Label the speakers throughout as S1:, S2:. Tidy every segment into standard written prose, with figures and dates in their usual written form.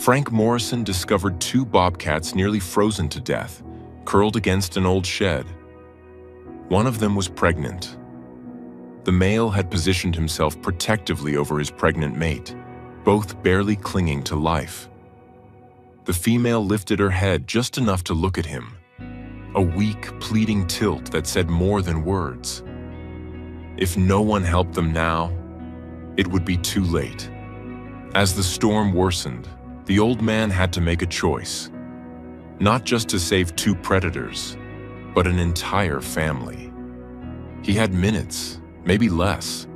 S1: Frank Morrison discovered two bobcats nearly frozen to death, curled against an old shed. One of them was pregnant. The male had positioned himself protectively over his pregnant mate, both barely clinging to life. The female lifted her head just enough to look at him, a weak, pleading tilt that said more than words. If no one helped them now, it would be too late. As the storm worsened, the old man had to make a choice, not just to save two predators, but an entire family. He had minutes, maybe less.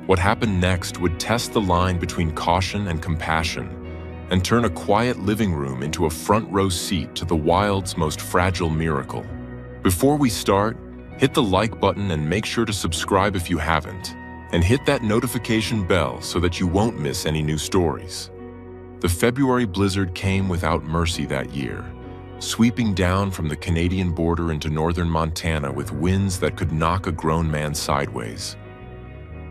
S1: What happened next would test the line between caution and compassion and turn a quiet living room into a front row seat to the wild's most fragile miracle. Before we start, hit the like button and make sure to subscribe if you haven't, and hit that notification bell so that you won't miss any new stories. The February blizzard came without mercy that year, sweeping down from the Canadian border into northern Montana with winds that could knock a grown man sideways.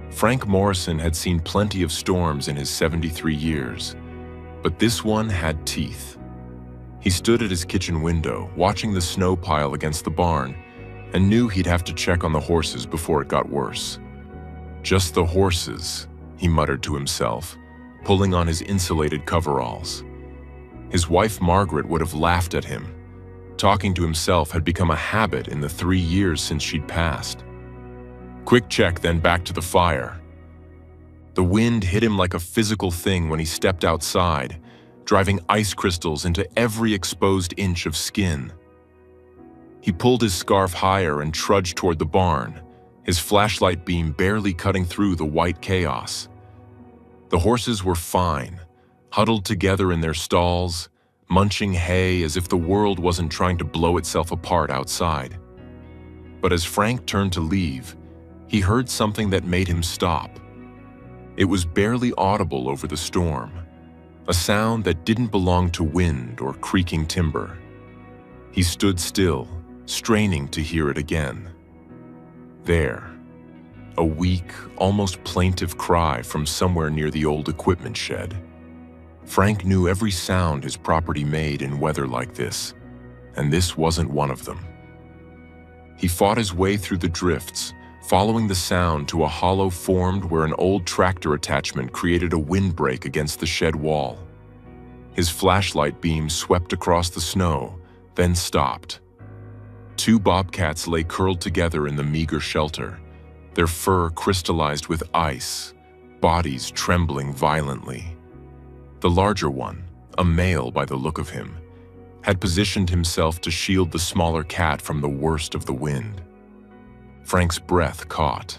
S1: Frank Morrison had seen plenty of storms in his 73 years, but this one had teeth. He stood at his kitchen window, watching the snow pile against the barn, and knew he'd have to check on the horses before it got worse. Just the horses, he muttered to himself, pulling on his insulated coveralls. His wife Margaret would have laughed at him. Talking to himself had become a habit in the 3 years since she'd passed. Quick check, then back to the fire. The wind hit him like a physical thing when he stepped outside, driving ice crystals into every exposed inch of skin. He pulled his scarf higher and trudged toward the barn, his flashlight beam barely cutting through the white chaos. The horses were fine, huddled together in their stalls, munching hay as if the world wasn't trying to blow itself apart outside. But as Frank turned to leave, he heard something that made him stop. It was barely audible over the storm, a sound that didn't belong to wind or creaking timber. He stood still, straining to hear it again. There, a weak, almost plaintive cry from somewhere near the old equipment shed. Frank knew every sound his property made in weather like this, and this wasn't one of them. He fought his way through the drifts, following the sound to a hollow formed where an old tractor attachment created a windbreak against the shed wall. His flashlight beam swept across the snow, then stopped. Two bobcats lay curled together in the meager shelter, their fur crystallized with ice, bodies trembling violently. The larger one, a male by the look of him, had positioned himself to shield the smaller cat from the worst of the wind. Frank's breath caught.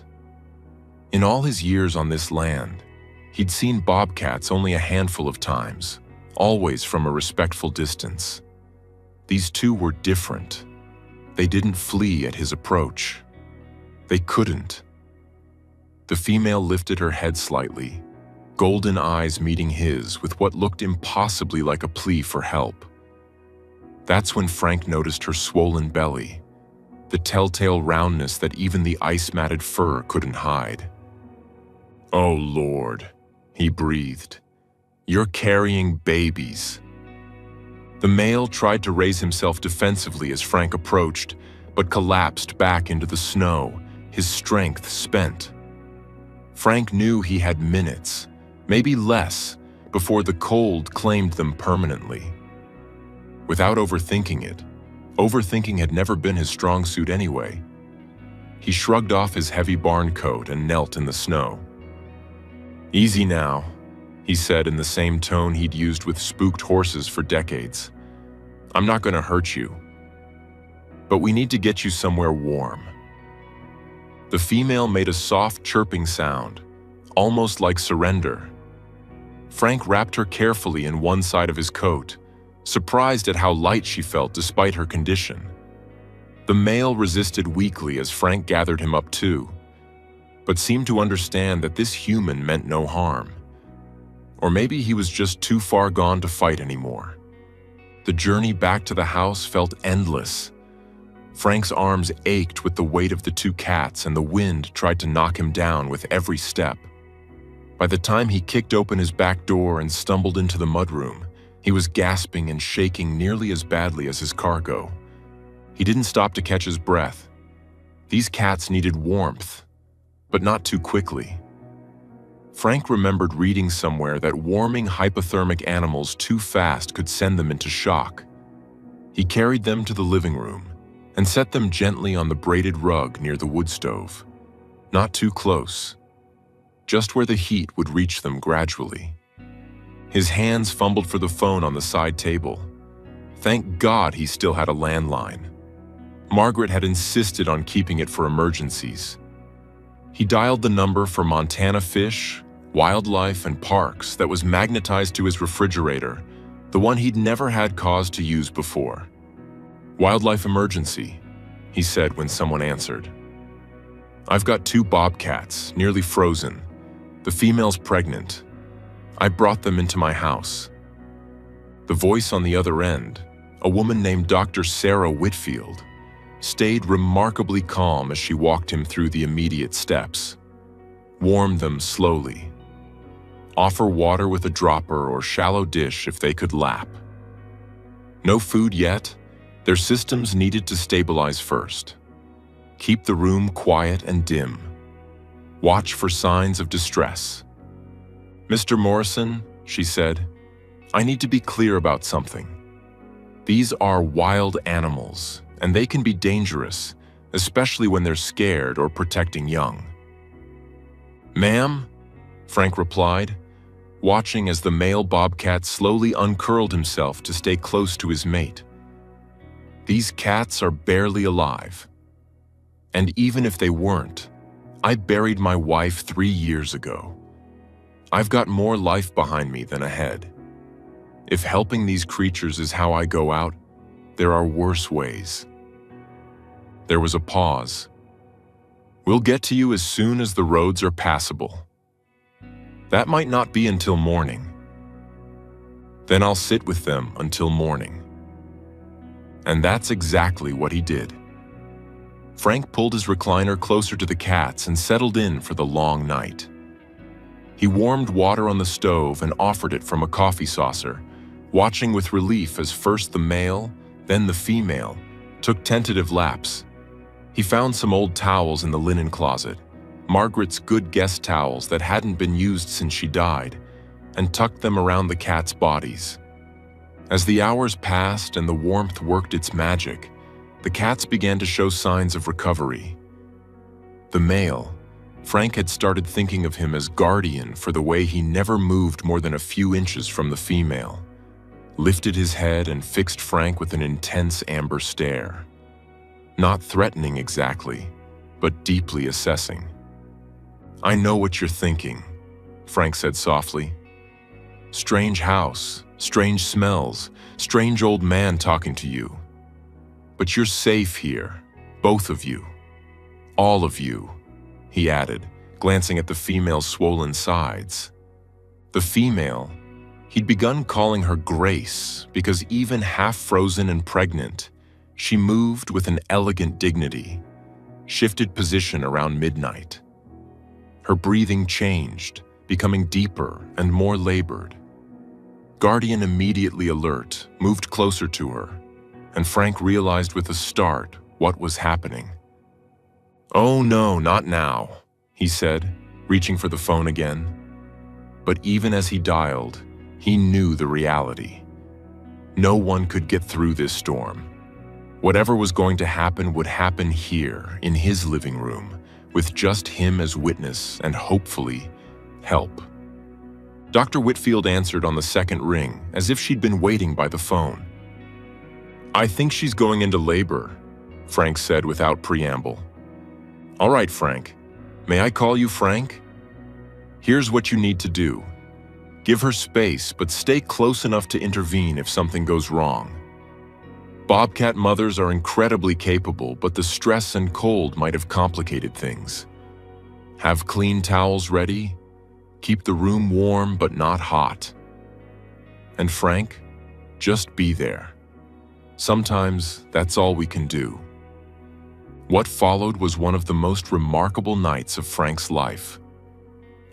S1: In all his years on this land, he'd seen bobcats only a handful of times, always from a respectful distance. These two were different. They didn't flee at his approach. They couldn't. The female lifted her head slightly, golden eyes meeting his with what looked impossibly like a plea for help. That's when Frank noticed her swollen belly, the telltale roundness that even the ice-matted fur couldn't hide. "Oh, Lord," he breathed. "You're carrying babies." The male tried to raise himself defensively as Frank approached, but collapsed back into the snow, his strength spent. Frank knew he had minutes, maybe less, before the cold claimed them permanently. Without overthinking it, overthinking had never been his strong suit anyway. He shrugged off his heavy barn coat and knelt in the snow. "Easy now," he said in the same tone he'd used with spooked horses for decades. "I'm not going to hurt you, but we need to get you somewhere warm." The female made a soft chirping sound, almost like surrender. Frank wrapped her carefully in one side of his coat, surprised at how light she felt despite her condition. The male resisted weakly as Frank gathered him up too, but seemed to understand that this human meant no harm. Or maybe he was just too far gone to fight anymore. The journey back to the house felt endless. Frank's arms ached with the weight of the two cats, and the wind tried to knock him down with every step. By the time he kicked open his back door and stumbled into the mudroom, he was gasping and shaking nearly as badly as his cargo. He didn't stop to catch his breath. These cats needed warmth, but not too quickly. Frank remembered reading somewhere that warming hypothermic animals too fast could send them into shock. He carried them to the living room and set them gently on the braided rug near the wood stove. Not too close, just where the heat would reach them gradually. His hands fumbled for the phone on the side table. Thank God he still had a landline. Margaret had insisted on keeping it for emergencies. He dialed the number for Montana Fish, Wildlife, and Parks that was magnetized to his refrigerator, the one he'd never had cause to use before. "Wildlife emergency," he said when someone answered. "I've got 2 bobcats, nearly frozen. The female's pregnant. I brought them into my house." The voice on the other end, a woman named Dr. Sarah Whitfield, stayed remarkably calm as she walked him through the immediate steps. Warm them slowly. Offer water with a dropper or shallow dish if they could lap. No food yet. Their systems needed to stabilize first. Keep the room quiet and dim. Watch for signs of distress. "Mr. Morrison," she said, "I need to be clear about something. These are wild animals, and they can be dangerous, especially when they're scared or protecting young." "Ma'am," Frank replied, watching as the male bobcat slowly uncurled himself to stay close to his mate. "These cats are barely alive. And even if they weren't, I buried my wife 3 years ago. I've got more life behind me than ahead. If helping these creatures is how I go out, there are worse ways." There was a pause. "We'll get to you as soon as the roads are passable. That might not be until morning. Then I'll sit with them until morning." And that's exactly what he did. Frank pulled his recliner closer to the cats and settled in for the long night. He warmed water on the stove and offered it from a coffee saucer, watching with relief as first the male, then the female, took tentative laps. He found some old towels in the linen closet, Margaret's good guest towels that hadn't been used since she died, and tucked them around the cats' bodies. As the hours passed and the warmth worked its magic, the cats began to show signs of recovery. The male, Frank had started thinking of him as guardian for the way he never moved more than a few inches from the female, lifted his head and fixed Frank with an intense amber stare. Not threatening exactly, but deeply assessing. "I know what you're thinking," Frank said softly. "Strange house, strange smells, strange old man talking to you. But you're safe here, both of you. All of you," he added, glancing at the female's swollen sides. The female, he'd begun calling her Grace because even half-frozen and pregnant, she moved with an elegant dignity, shifted position around midnight. Her breathing changed, becoming deeper and more labored. Guardian, immediately alert, moved closer to her, and Frank realized with a start what was happening. "Oh no, not now," he said, reaching for the phone again. But even as he dialed, he knew the reality. No one could get through this storm. Whatever was going to happen would happen here, in his living room, with just him as witness and hopefully, help. Dr. Whitfield answered on the second ring, as if she'd been waiting by the phone. "I think she's going into labor," Frank said without preamble. "All right, Frank. May I call you Frank? Here's what you need to do. Give her space, but stay close enough to intervene if something goes wrong. Bobcat mothers are incredibly capable, but the stress and cold might have complicated things. Have clean towels ready. Keep the room warm but not hot. And Frank, just be there. Sometimes that's all we can do." What followed was one of the most remarkable nights of Frank's life.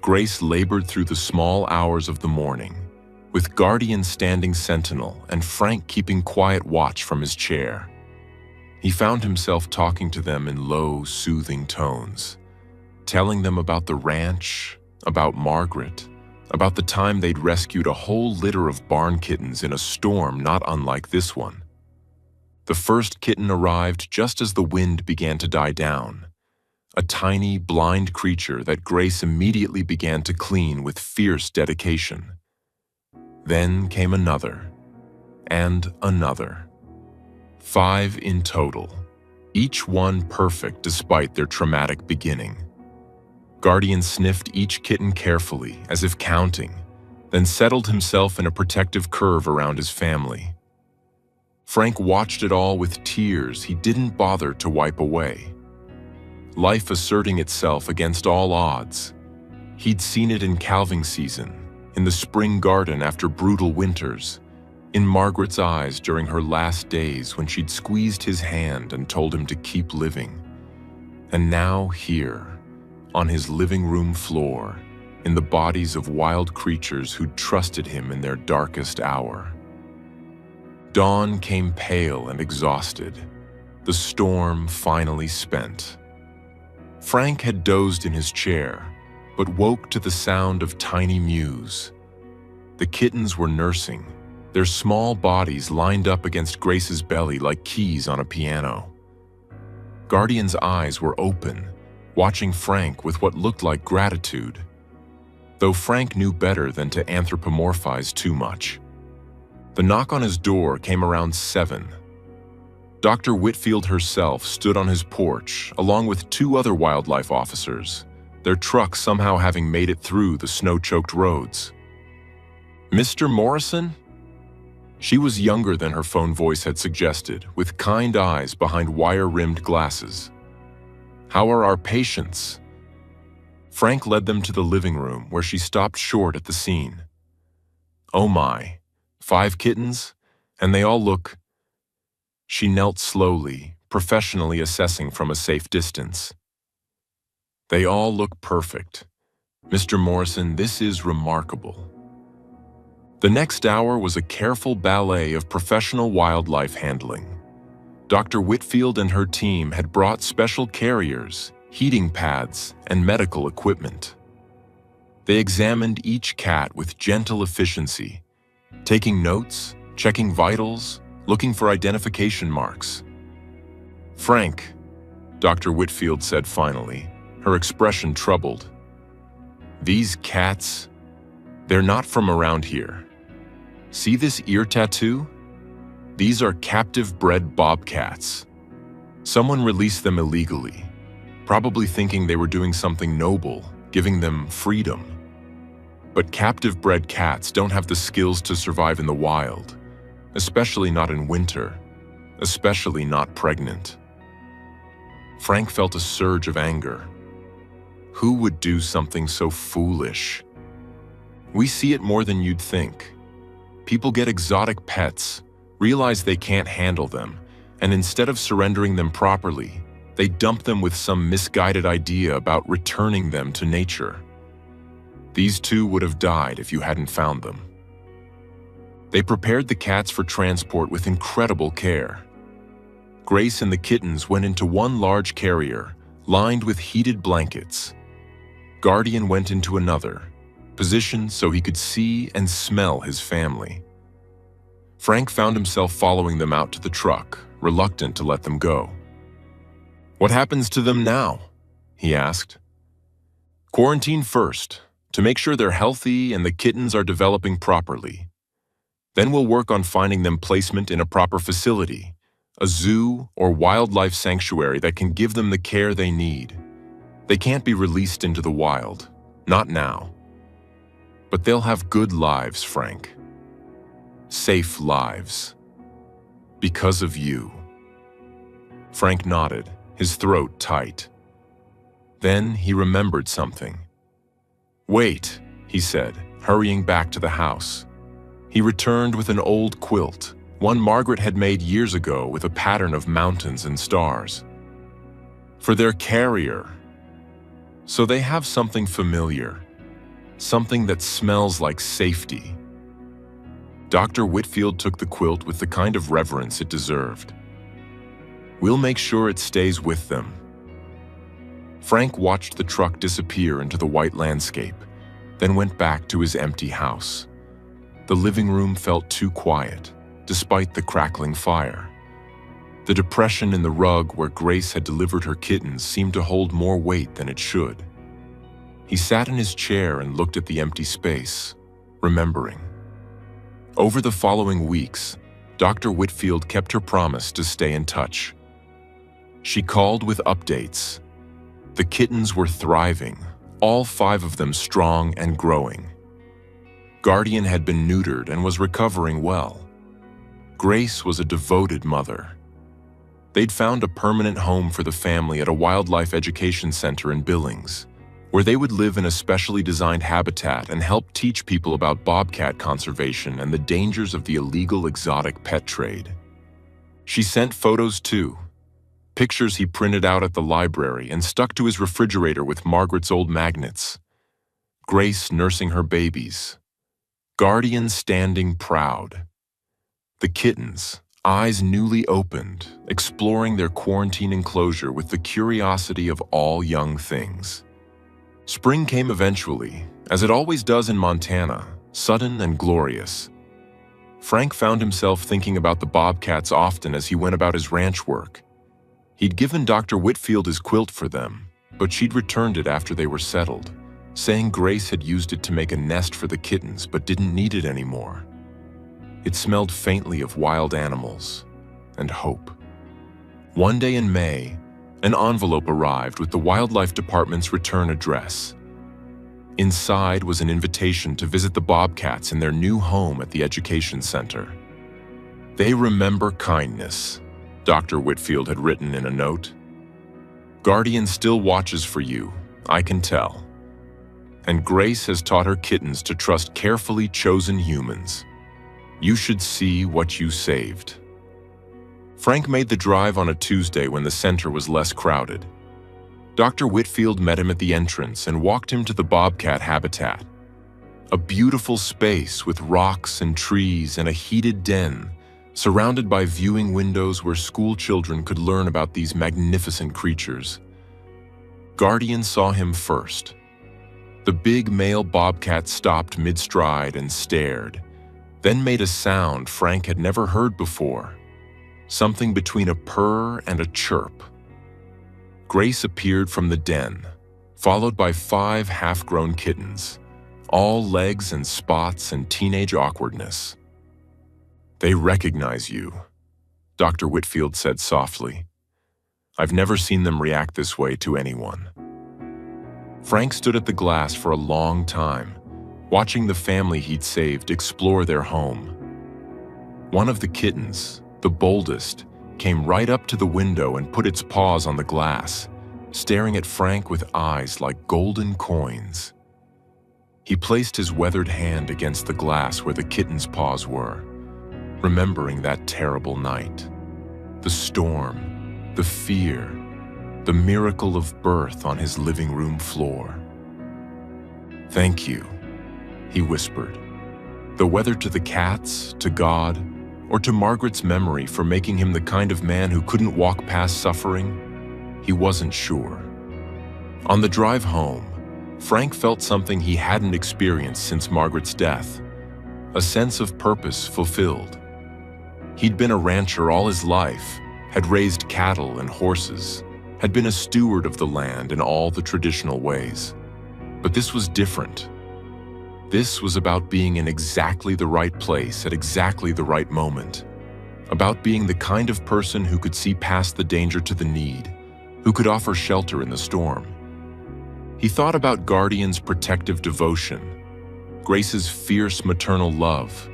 S1: Grace labored through the small hours of the morning, with Guardian standing sentinel and Frank keeping quiet watch from his chair. He found himself talking to them in low, soothing tones, telling them about the ranch, about Margaret, about the time they'd rescued a whole litter of barn kittens in a storm not unlike this one. The first kitten arrived just as the wind began to die down, a tiny, blind creature that Grace immediately began to clean with fierce dedication. Then came another, and another. 5 in total, each one perfect despite their traumatic beginning. Guardian sniffed each kitten carefully, as if counting, then settled himself in a protective curve around his family. Frank watched it all with tears he didn't bother to wipe away. Life asserting itself against all odds. He'd seen it in calving season, in the spring garden after brutal winters, in Margaret's eyes during her last days when she'd squeezed his hand and told him to keep living. And now here, on his living room floor, in the bodies of wild creatures who'd trusted him in their darkest hour. Dawn came pale and exhausted, the storm finally spent. Frank had dozed in his chair, but woke to the sound of tiny mews. The kittens were nursing, their small bodies lined up against Grace's belly like keys on a piano. Guardian's eyes were open, watching Frank with what looked like gratitude, though Frank knew better than to anthropomorphize too much. The knock on his door came around 7. Dr. Whitfield herself stood on his porch, along with 2 other wildlife officers, their truck somehow having made it through the snow-choked roads. "Mr. Morrison?" She was younger than her phone voice had suggested, with kind eyes behind wire-rimmed glasses. "How are our patients?" Frank led them to the living room, where she stopped short at the scene. "Oh my, 5 kittens? And they all look—" She knelt slowly, professionally assessing from a safe distance. "They all look perfect. Mr. Morrison, this is remarkable." The next hour was a careful ballet of professional wildlife handling. Dr. Whitfield and her team had brought special carriers, heating pads, and medical equipment. They examined each cat with gentle efficiency, taking notes, checking vitals, looking for identification marks. "Frank," Dr. Whitfield said finally, her expression troubled. "These cats, they're not from around here. See this ear tattoo? These are captive-bred bobcats. Someone released them illegally, probably thinking they were doing something noble, giving them freedom. But captive-bred cats don't have the skills to survive in the wild, especially not in winter, especially not pregnant." Frank felt a surge of anger. Who would do something so foolish? We see it more than you'd think. People get exotic pets, realize they can't handle them, and instead of surrendering them properly, they dump them with some misguided idea about returning them to nature. These 2 would have died if you hadn't found them. They prepared the cats for transport with incredible care. Grace and the kittens went into one large carrier, lined with heated blankets. Guardian went into another, positioned so he could see and smell his family. Frank found himself following them out to the truck, reluctant to let them go. "What happens to them now?" he asked. "Quarantine first, to make sure they're healthy and the kittens are developing properly. Then we'll work on finding them placement in a proper facility, a zoo or wildlife sanctuary that can give them the care they need. They can't be released into the wild, not now. But they'll have good lives, Frank. Safe lives. Because of you." Frank nodded, his throat tight. Then he remembered something. "Wait," he said, hurrying back to the house. He returned with an old quilt, one Margaret had made years ago with a pattern of mountains and stars. "For their carrier. So they have something familiar, something that smells like safety. Dr. Whitfield took the quilt with the kind of reverence it deserved. "We'll make sure it stays with them." Frank watched the truck disappear into the white landscape, then went back to his empty house. The living room felt too quiet, despite the crackling fire. The depression in the rug where Grace had delivered her kittens seemed to hold more weight than it should. He sat in his chair and looked at the empty space, remembering. Over the following weeks, Dr. Whitfield kept her promise to stay in touch. She called with updates. The kittens were thriving, all 5 of them strong and growing. Guardian had been neutered and was recovering well. Grace was a devoted mother. They'd found a permanent home for the family at a wildlife education center in Billings, where they would live in a specially designed habitat and help teach people about bobcat conservation and the dangers of the illegal exotic pet trade. She sent photos too, pictures he printed out at the library and stuck to his refrigerator with Margaret's old magnets. Grace nursing her babies. Guardian standing proud. The kittens, eyes newly opened, exploring their quarantine enclosure with the curiosity of all young things. Spring came eventually, as it always does in Montana, sudden and glorious. Frank found himself thinking about the bobcats often as he went about his ranch work. He'd given Dr. Whitfield his quilt for them, but she'd returned it after they were settled, saying Grace had used it to make a nest for the kittens but didn't need it anymore. It smelled faintly of wild animals and hope. One day in May, an envelope arrived with the Wildlife Department's return address. Inside was an invitation to visit the bobcats in their new home at the education center. "They remember kindness," Dr. Whitfield had written in a note. "Guardian still watches for you, I can tell. And Grace has taught her kittens to trust carefully chosen humans. You should see what you saved." Frank made the drive on a Tuesday when the center was less crowded. Dr. Whitfield met him at the entrance and walked him to the bobcat habitat. A beautiful space with rocks and trees and a heated den, surrounded by viewing windows where school children could learn about these magnificent creatures. Guardian saw him first. The big male bobcat stopped mid-stride and stared, then made a sound Frank had never heard before, something between a purr and a chirp. Grace appeared from the den, followed by 5 half-grown kittens, all legs and spots and teenage awkwardness. "They recognize you," Dr. Whitfield said softly. "I've never seen them react this way to anyone." Frank stood at the glass for a long time, watching the family he'd saved explore their home. One of the kittens, the boldest, came right up to the window and put its paws on the glass, staring at Frank with eyes like golden coins. He placed his weathered hand against the glass where the kitten's paws were, remembering that terrible night. The storm, the fear, the miracle of birth on his living room floor. "Thank you," he whispered. The whether to the cats, to God, or to Margaret's memory for making him the kind of man who couldn't walk past suffering, he wasn't sure. On the drive home, Frank felt something he hadn't experienced since Margaret's death, a sense of purpose fulfilled. He'd been a rancher all his life, had raised cattle and horses, had been a steward of the land in all the traditional ways. But this was different. This was about being in exactly the right place at exactly the right moment, about being the kind of person who could see past the danger to the need, who could offer shelter in the storm. He thought about Guardian's protective devotion, Grace's fierce maternal love,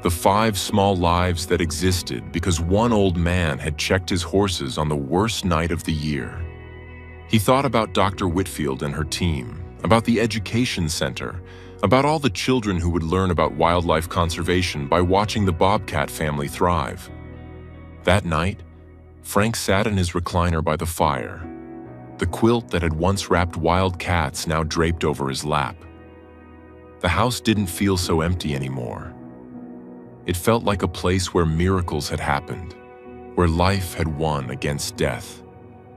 S1: the 5 small lives that existed because one old man had checked his horses on the worst night of the year. He thought about Dr. Whitfield and her team, about the education center, about all the children who would learn about wildlife conservation by watching the bobcat family thrive. That night, Frank sat in his recliner by the fire, the quilt that had once wrapped wild cats now draped over his lap. The house didn't feel so empty anymore. It felt like a place where miracles had happened, where life had won against death,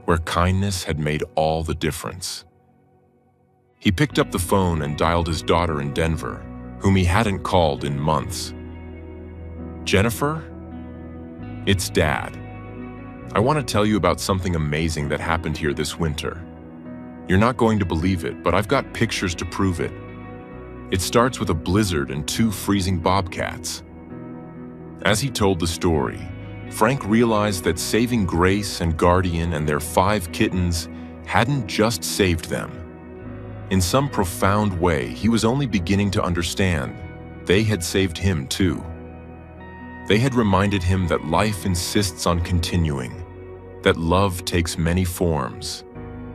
S1: where kindness had made all the difference. He picked up the phone and dialed his daughter in Denver, whom he hadn't called in months. "Jennifer? It's Dad. I want to tell you about something amazing that happened here this winter. You're not going to believe it, but I've got pictures to prove it. It starts with a blizzard and 2 freezing bobcats." As he told the story, Frank realized that saving Grace and Guardian and their 5 kittens hadn't just saved them. In some profound way, he was only beginning to understand they had saved him too. They had reminded him that life insists on continuing, that love takes many forms,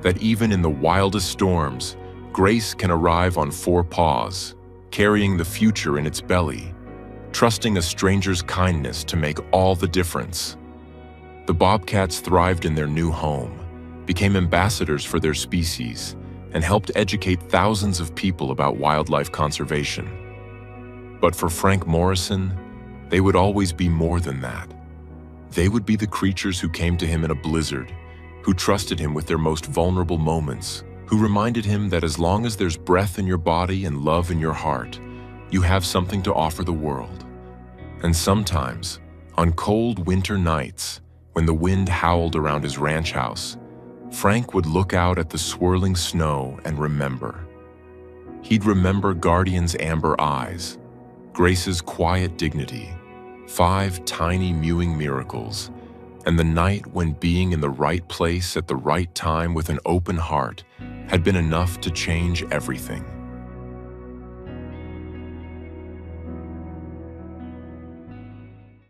S1: that even in the wildest storms, grace can arrive on 4 paws, carrying the future in its belly, trusting a stranger's kindness to make all the difference. The Bobcats thrived in their new home, became ambassadors for their species, and helped educate thousands of people about wildlife conservation. But for Frank Morrison, they would always be more than that. They would be the creatures who came to him in a blizzard, who trusted him with their most vulnerable moments, who reminded him that as long as there's breath in your body and love in your heart, you have something to offer the world. And sometimes, on cold winter nights, when the wind howled around his ranch house, Frank would look out at the swirling snow and remember. He'd remember Guardian's amber eyes, Grace's quiet dignity, 5 tiny mewing miracles, and the night when being in the right place at the right time with an open heart had been enough to change everything.